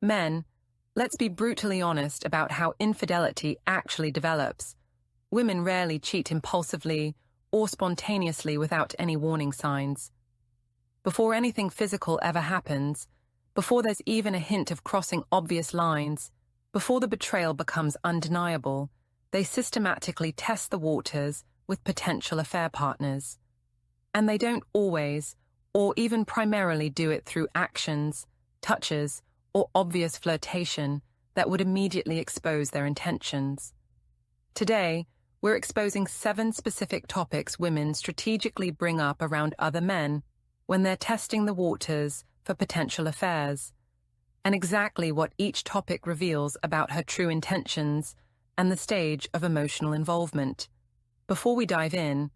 Men, let's be brutally honest about how infidelity actually develops. Women rarely cheat impulsively or spontaneously without any warning signs. Before anything physical ever happens, before there's even a hint of crossing obvious lines, before the betrayal becomes undeniable, they systematically test the waters with potential affair partners. And they don't always, or even primarily do it through actions, touches, or obvious flirtation that would immediately expose their intentions. Today, we're exposing 7 specific topics women strategically bring up around other men when they're testing the waters for potential affairs, and exactly what each topic reveals about her true intentions and the stage of emotional involvement. Before we dive in,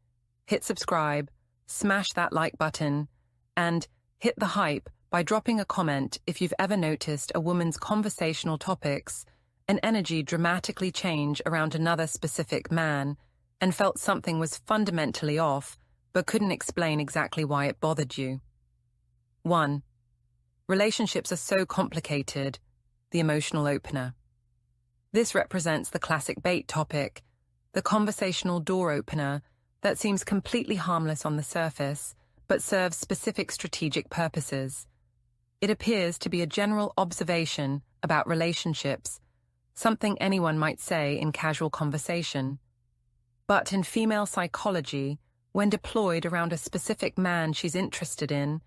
hit subscribe, smash that like button, and hit the hype by dropping a comment if you've ever noticed a woman's conversational topics and energy dramatically change around another specific man and felt something was fundamentally off but couldn't explain exactly why it bothered you. 1. Relationships are so complicated, the emotional opener. This represents the classic bait topic, the conversational door opener that seems completely harmless on the surface but serves specific strategic purposes. It appears to be a general observation about relationships, something anyone might say in casual conversation. But in female psychology, when deployed around a specific man she's interested in,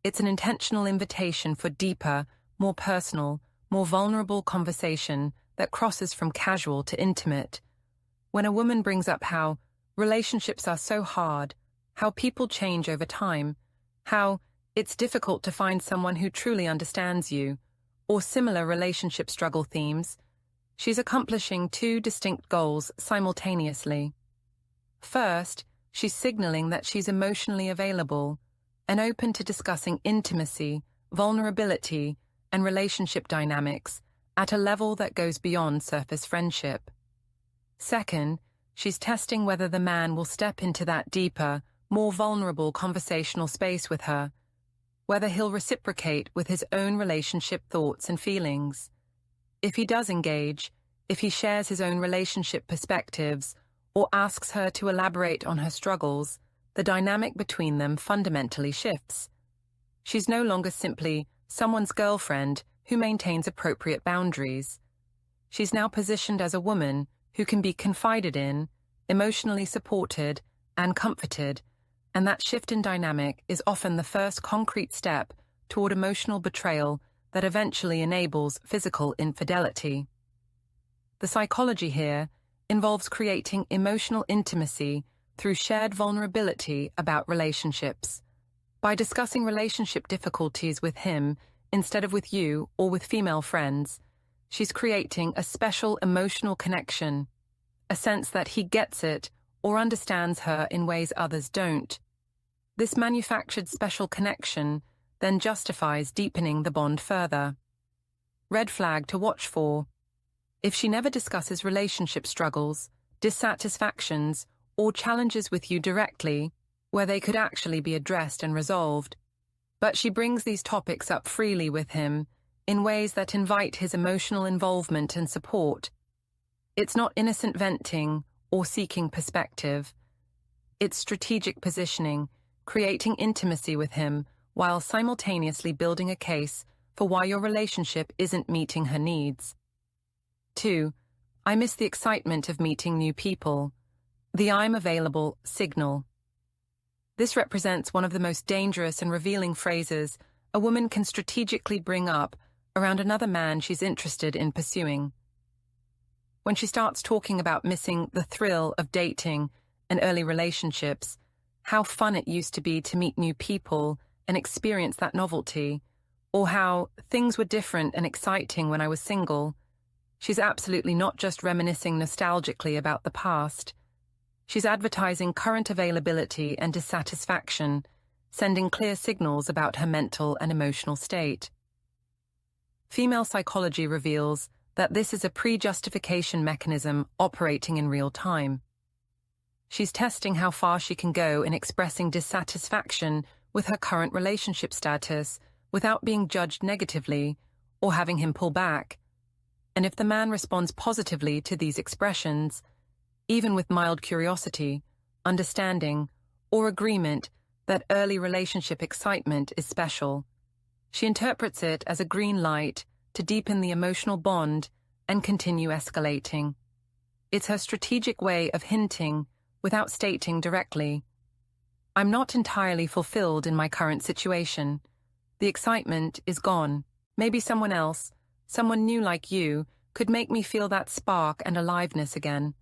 it's an intentional invitation for deeper, more personal, more vulnerable conversation that crosses from casual to intimate. When a woman brings up how relationships are so hard, how people change over time, how it's difficult to find someone who truly understands you, or similar relationship struggle themes, she's accomplishing 2 distinct goals simultaneously. First, she's signaling that she's emotionally available and open to discussing intimacy, vulnerability, and relationship dynamics at a level that goes beyond surface friendship. Second, she's testing whether the man will step into that deeper, more vulnerable conversational space with her, whether he'll reciprocate with his own relationship thoughts and feelings. If he does engage, if he shares his own relationship perspectives, or asks her to elaborate on her struggles, the dynamic between them fundamentally shifts. She's no longer simply someone's girlfriend who maintains appropriate boundaries. She's now positioned as a woman who can be confided in, emotionally supported, and comforted, and that shift in dynamic is often the first concrete step toward emotional betrayal that eventually enables physical infidelity. The psychology here involves creating emotional intimacy through shared vulnerability about relationships. By discussing relationship difficulties with him instead of with you or with female friends, she's creating a special emotional connection, a sense that he gets it or understands her in ways others don't. This manufactured special connection then justifies deepening the bond further. Red flag to watch for. If she never discusses relationship struggles, dissatisfactions, or challenges with you directly, where they could actually be addressed and resolved, but she brings these topics up freely with him in ways that invite his emotional involvement and support, it's not innocent venting or seeking perspective. It's strategic positioning, creating intimacy with him while simultaneously building a case for why your relationship isn't meeting her needs. 2. I miss the excitement of meeting new people. The I'm available signal. This represents one of the most dangerous and revealing phrases a woman can strategically bring up around another man she's interested in pursuing. When she starts talking about missing the thrill of dating and early relationships, how fun it used to be to meet new people and experience that novelty, or how things were different and exciting when I was single, she's absolutely not just reminiscing nostalgically about the past. She's advertising current availability and dissatisfaction, sending clear signals about her mental and emotional state. Female psychology reveals that this is a pre-justification mechanism operating in real time. She's testing how far she can go in expressing dissatisfaction with her current relationship status without being judged negatively or having him pull back. And if the man responds positively to these expressions, even with mild curiosity, understanding, or agreement that early relationship excitement is special, she interprets it as a green light to deepen the emotional bond and continue escalating. It's her strategic way of hinting without stating directly, "I'm not entirely fulfilled in my current situation. The excitement is gone. Maybe someone else, someone new like you, could make me feel that spark and aliveness again."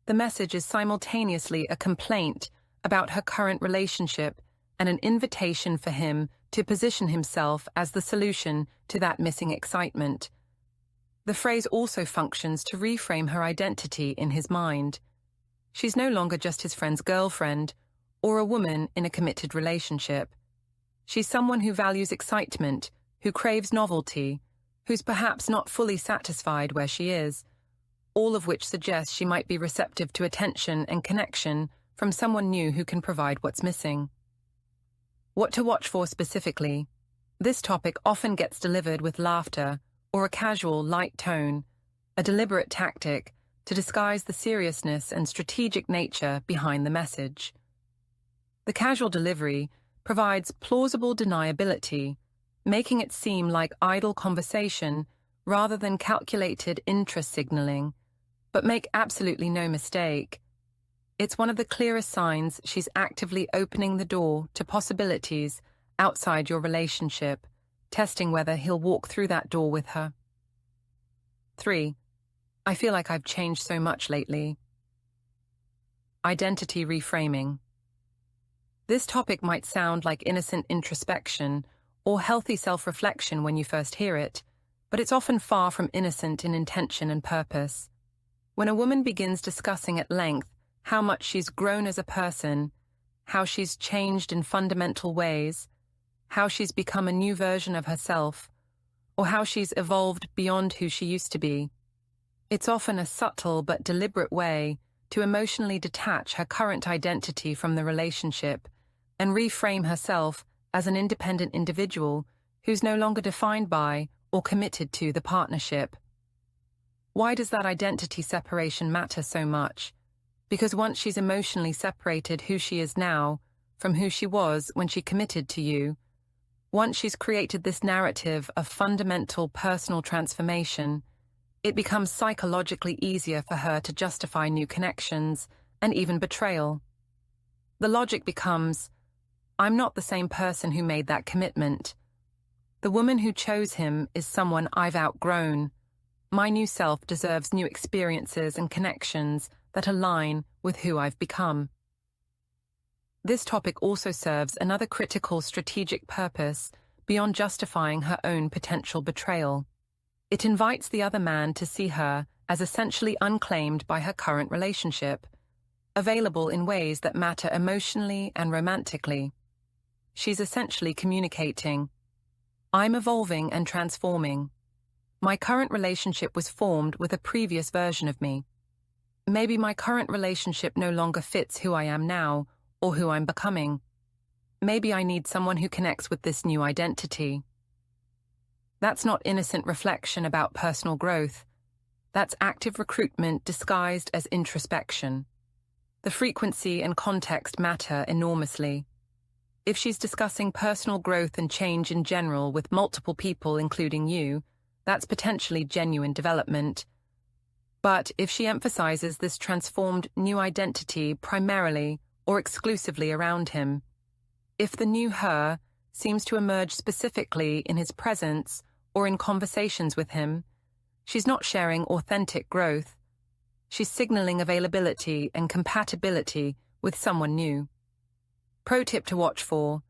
The message is simultaneously a complaint about her current relationship and an invitation for him to position himself as the solution to that missing excitement. The phrase also functions to reframe her identity in his mind. She's no longer just his friend's girlfriend or a woman in a committed relationship. She's someone who values excitement, who craves novelty, who's perhaps not fully satisfied where she is, all of which suggests she might be receptive to attention and connection from someone new who can provide what's missing. What to watch for specifically? This topic often gets delivered with laughter or a casual, light tone, a deliberate tactic to disguise the seriousness and strategic nature behind the message. The casual delivery provides plausible deniability, making it seem like idle conversation rather than calculated interest signaling. But make absolutely no mistake, it's one of the clearest signs she's actively opening the door to possibilities outside your relationship, testing whether he'll walk through that door with her. 3. I feel like I've changed so much lately. Identity reframing. This topic might sound like innocent introspection or healthy self-reflection when you first hear it, but it's often far from innocent in intention and purpose. When a woman begins discussing at length how much she's grown as a person, how she's changed in fundamental ways, how she's become a new version of herself, or how she's evolved beyond who she used to be, it's often a subtle but deliberate way to emotionally detach her current identity from the relationship and reframe herself as an independent individual who's no longer defined by or committed to the partnership. Why does that identity separation matter so much? Because once she's emotionally separated who she is now from who she was when she committed to you, once she's created this narrative of fundamental personal transformation, it becomes psychologically easier for her to justify new connections and even betrayal. The logic becomes, I'm not the same person who made that commitment. The woman who chose him is someone I've outgrown. My new self deserves new experiences and connections that align with who I've become. This topic also serves another critical strategic purpose beyond justifying her own potential betrayal. It invites the other man to see her as essentially unclaimed by her current relationship, available in ways that matter emotionally and romantically. She's essentially communicating, I'm evolving and transforming. My current relationship was formed with a previous version of me. Maybe my current relationship no longer fits who I am now or who I'm becoming. Maybe I need someone who connects with this new identity. That's not innocent reflection about personal growth. That's active recruitment disguised as introspection. The frequency and context matter enormously. If she's discussing personal growth and change in general with multiple people, including you, that's potentially genuine development. But if she emphasizes this transformed new identity primarily or exclusively around him, if the new her seems to emerge specifically in his presence or in conversations with him, she's not sharing authentic growth. She's signaling availability and compatibility with someone new. Pro tip to watch for: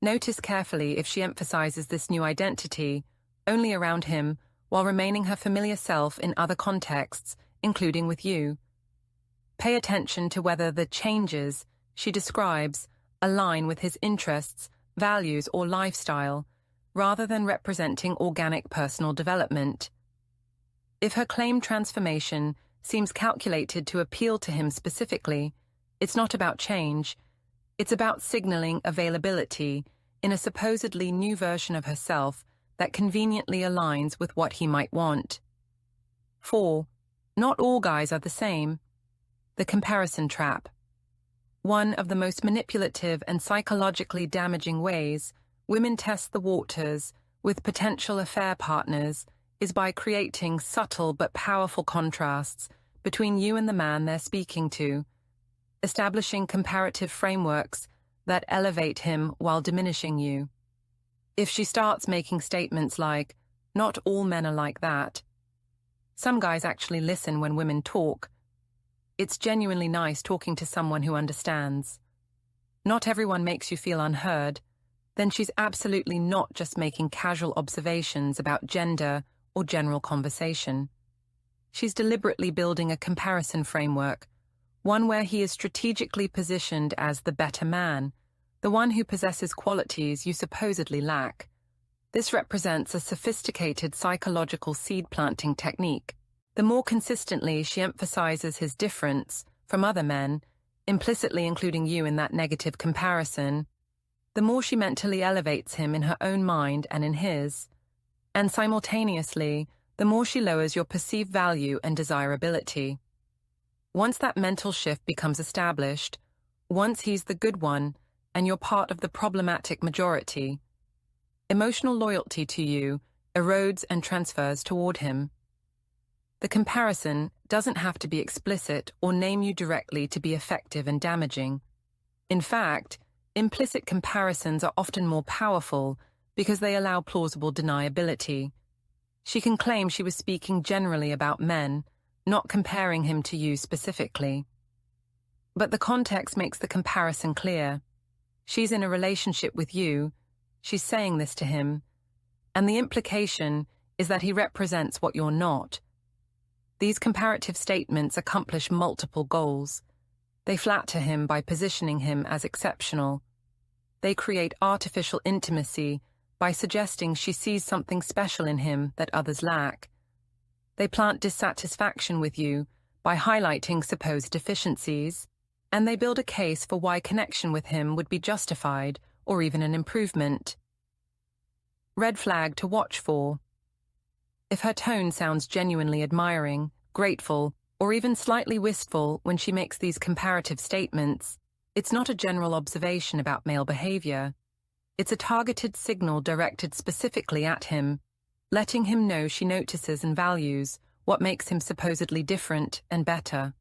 notice carefully if she emphasizes this new identity only around him while remaining her familiar self in other contexts, including with you. Pay attention to whether the changes she describes align with his interests, values, or lifestyle, rather than representing organic personal development. If her claimed transformation seems calculated to appeal to him specifically, it's not about change, it's about signaling availability in a supposedly new version of herself that conveniently aligns with what he might want. 4. Not all guys are the same. The comparison trap. One of the most manipulative and psychologically damaging ways women test the waters with potential affair partners is by creating subtle but powerful contrasts between you and the man they're speaking to, establishing comparative frameworks that elevate him while diminishing you. If she starts making statements like, "Not all men are like that," some guys actually listen when women talk. It's genuinely nice talking to someone who understands. Not everyone makes you feel unheard. Then she's absolutely not just making casual observations about gender or general conversation. She's deliberately building a comparison framework, one where he is strategically positioned as the better man, the one who possesses qualities you supposedly lack. This represents a sophisticated psychological seed-planting technique. The more consistently she emphasizes his difference from other men, implicitly including you in that negative comparison, the more she mentally elevates him in her own mind and in his. And simultaneously, the more she lowers your perceived value and desirability. Once that mental shift becomes established, once he's the good one and you're part of the problematic majority, emotional loyalty to you erodes and transfers toward him. The comparison doesn't have to be explicit or name you directly to be effective and damaging. In fact, implicit comparisons are often more powerful because they allow plausible deniability. She can claim she was speaking generally about men, not comparing him to you specifically. But the context makes the comparison clear. She's in a relationship with you, she's saying this to him, and the implication is that he represents what you're not. These comparative statements accomplish multiple goals. They flatter him by positioning him as exceptional. They create artificial intimacy by suggesting she sees something special in him that others lack. They plant dissatisfaction with you by highlighting supposed deficiencies, and they build a case for why connection with him would be justified or even an improvement. Red flag to watch for. If her tone sounds genuinely admiring, grateful, or even slightly wistful when she makes these comparative statements, it's not a general observation about male behavior. It's a targeted signal directed specifically at him, letting him know she notices and values what makes him supposedly different and better.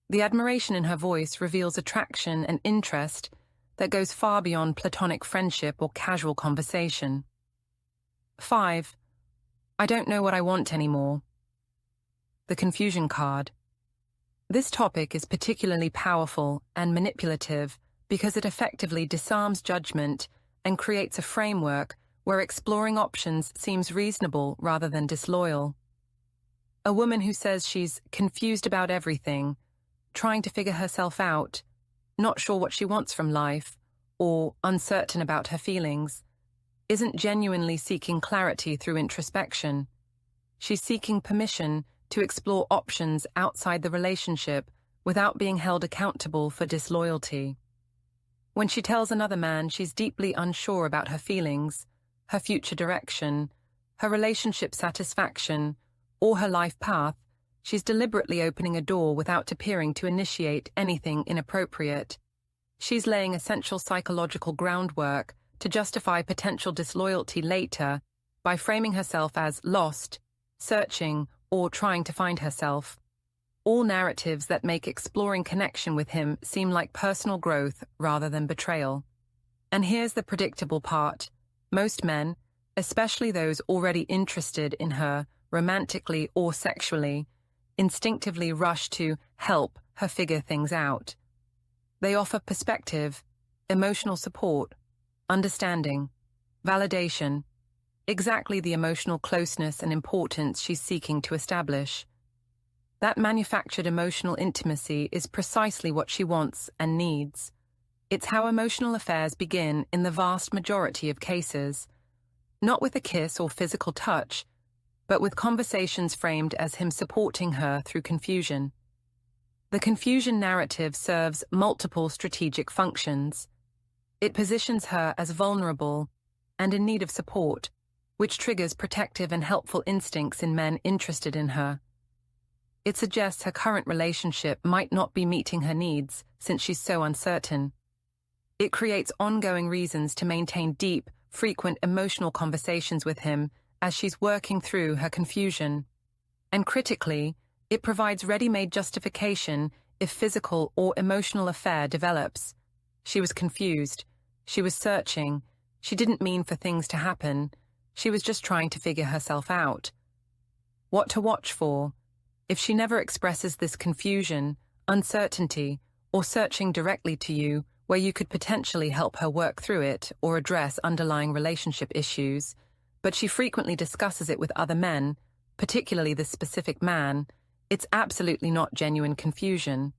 The admiration in her voice reveals attraction and interest that goes far beyond platonic friendship or casual conversation. 5. I don't know what I want anymore. The confusion card. This topic is particularly powerful and manipulative because it effectively disarms judgment and creates a framework where exploring options seems reasonable rather than disloyal. A woman who says she's confused about everything, trying to figure herself out, not sure what she wants from life, or uncertain about her feelings, isn't genuinely seeking clarity through introspection. She's seeking permission to explore options outside the relationship without being held accountable for disloyalty. When she tells another man she's deeply unsure about her feelings, her future direction, her relationship satisfaction, or her life path, she's deliberately opening a door without appearing to initiate anything inappropriate. She's laying essential psychological groundwork to justify potential disloyalty later by framing herself as lost, searching, or trying to find herself. All narratives that make exploring connection with him seem like personal growth rather than betrayal. And here's the predictable part. Most men, especially those already interested in her romantically or sexually, instinctively rush to help her figure things out. They offer perspective, emotional support, understanding, validation, exactly the emotional closeness and importance she's seeking to establish. That manufactured emotional intimacy is precisely what she wants and needs. It's how emotional affairs begin in the vast majority of cases, not with a kiss or physical touch, but with conversations framed as him supporting her through confusion. The confusion narrative serves multiple strategic functions. It positions her as vulnerable and in need of support, which triggers protective and helpful instincts in men interested in her. It suggests her current relationship might not be meeting her needs since she's so uncertain. It creates ongoing reasons to maintain deep, frequent emotional conversations with him as she's working through her confusion. And critically, it provides ready-made justification if physical or emotional affair develops. She was confused. She was searching. She didn't mean for things to happen. She was just trying to figure herself out. What to watch for? If she never expresses this confusion, uncertainty, or searching directly to you, where you could potentially help her work through it or address underlying relationship issues, but she frequently discusses it with other men, particularly this specific man, it's absolutely not genuine confusion.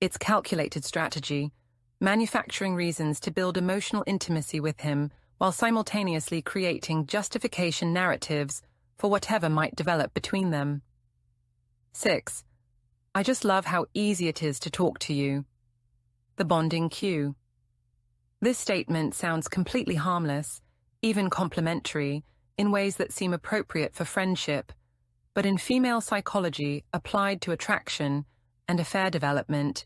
It's calculated strategy, manufacturing reasons to build emotional intimacy with him while simultaneously creating justification narratives for whatever might develop between them. 6. I just love how easy it is to talk to you. The bonding cue. This statement sounds completely harmless, even complimentary, in ways that seem appropriate for friendship, but in female psychology applied to attraction and affair development,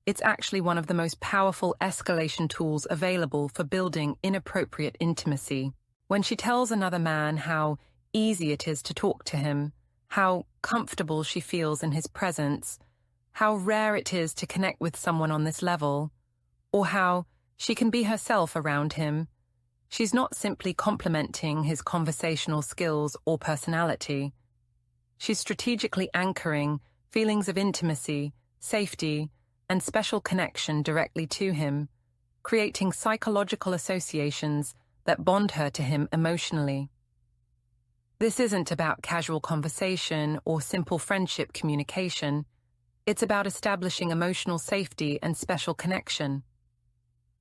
it's actually one of the most powerful escalation tools available for building inappropriate intimacy. When she tells another man how easy it is to talk to him, how comfortable she feels in his presence, how rare it is to connect with someone on this level, or how she can be herself around him, she's not simply complimenting his conversational skills or personality. She's strategically anchoring feelings of intimacy, safety, and special connection directly to him, creating psychological associations that bond her to him emotionally. This isn't about casual conversation or simple friendship communication. It's about establishing emotional safety and special connection.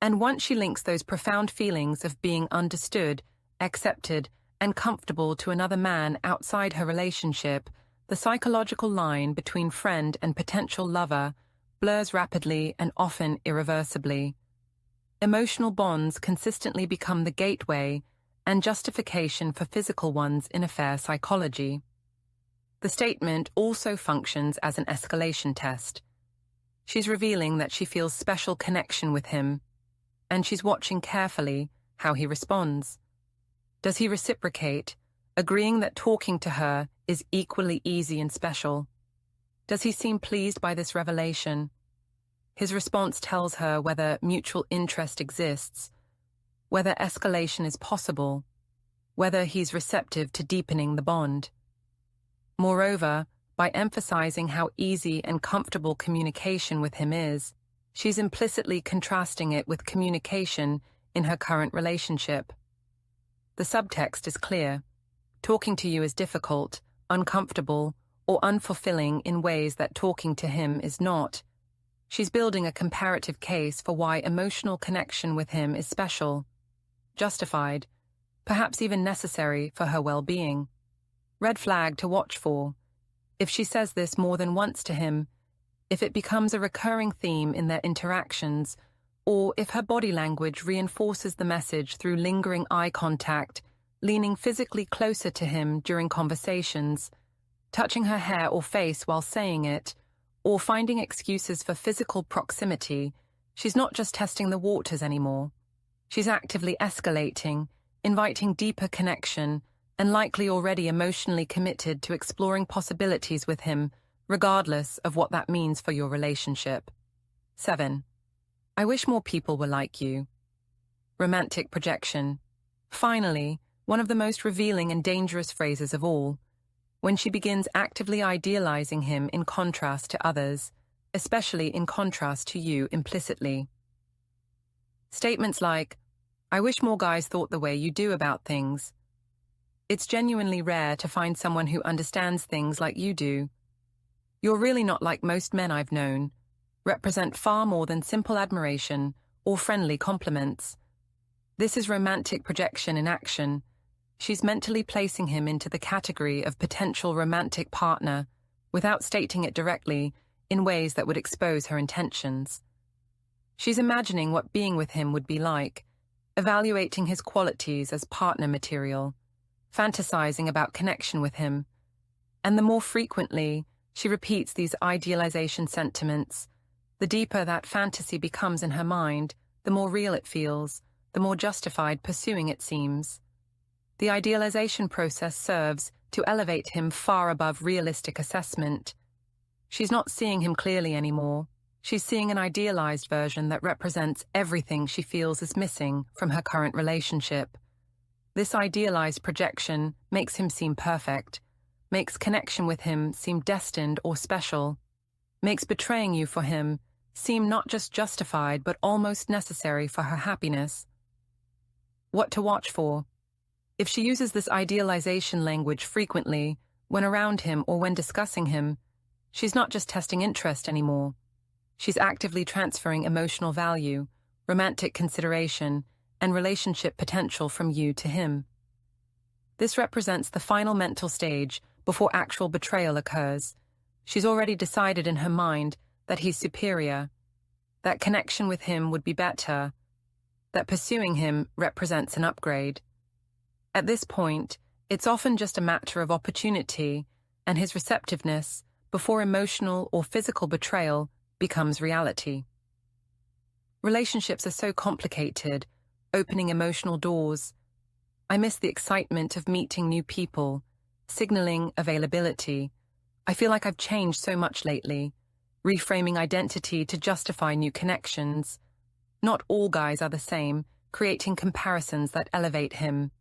And once she links those profound feelings of being understood, accepted, and comfortable to another man outside her relationship, the psychological line between friend and potential lover blurs rapidly and often irreversibly. Emotional bonds consistently become the gateway and justification for physical ones in affair psychology. The statement also functions as an escalation test. She's revealing that she feels special connection with him, and she's watching carefully how he responds. Does he reciprocate, agreeing that talking to her is equally easy and special? Does he seem pleased by this revelation? His response tells her whether mutual interest exists, whether escalation is possible, whether he's receptive to deepening the bond. Moreover, by emphasizing how easy and comfortable communication with him is, she's implicitly contrasting it with communication in her current relationship. The subtext is clear. Talking to you is difficult, uncomfortable, or unfulfilling in ways that talking to him is not. She's building a comparative case for why emotional connection with him is special, justified, perhaps even necessary for her well-being. Red flag to watch for. If she says this more than once to him, if it becomes a recurring theme in their interactions, or if her body language reinforces the message through lingering eye contact, leaning physically closer to him during conversations, touching her hair or face while saying it, or finding excuses for physical proximity, she's not just testing the waters anymore. She's actively escalating, inviting deeper connection, and likely already emotionally committed to exploring possibilities with him, regardless of what that means for your relationship. 7. I wish more people were like you. Romantic projection. Finally, one of the most revealing and dangerous phrases of all, when she begins actively idealizing him in contrast to others, especially in contrast to you implicitly. Statements like, I wish more guys thought the way you do about things. It's genuinely rare to find someone who understands things like you do. You're really not like most men I've known, represent far more than simple admiration or friendly compliments. This is romantic projection in action. She's mentally placing him into the category of potential romantic partner without stating it directly in ways that would expose her intentions. She's imagining what being with him would be like, evaluating his qualities as partner material. fantasizing about connection with him. And the more frequently she repeats these idealization sentiments, the deeper that fantasy becomes in her mind, the more real it feels, the more justified pursuing it seems. The idealization process serves to elevate him far above realistic assessment. She's not seeing him clearly anymore. She's seeing an idealized version that represents everything she feels is missing from her current relationship. This idealized projection makes him seem perfect, makes connection with him seem destined or special, makes betraying you for him seem not just justified but almost necessary for her happiness. What to watch for? If she uses this idealization language frequently, when around him or when discussing him, she's not just testing interest anymore. She's actively transferring emotional value, romantic consideration, and relationship potential from you to him. This represents the final mental stage before actual betrayal occurs. She's already decided in her mind that he's superior, that connection with him would be better, that pursuing him represents an upgrade. At this point, it's often just a matter of opportunity and his receptiveness before emotional or physical betrayal becomes reality. Relationships are so complicated, opening emotional doors. I miss the excitement of meeting new people, signaling availability. I feel like I've changed so much lately, reframing identity to justify new connections. Not all guys are the same, creating comparisons that elevate him.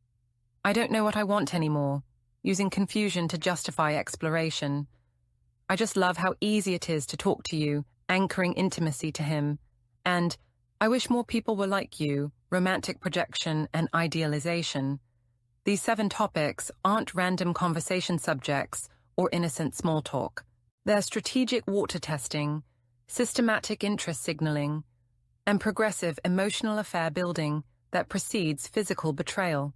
I don't know what I want anymore, using confusion to justify exploration. I just love how easy it is to talk to you, anchoring intimacy to him. And I wish more people were like you, romantic projection and idealization. These 7 topics aren't random conversation subjects or innocent small talk. They're strategic water testing, systematic interest signaling, and progressive emotional affair building that precedes physical betrayal.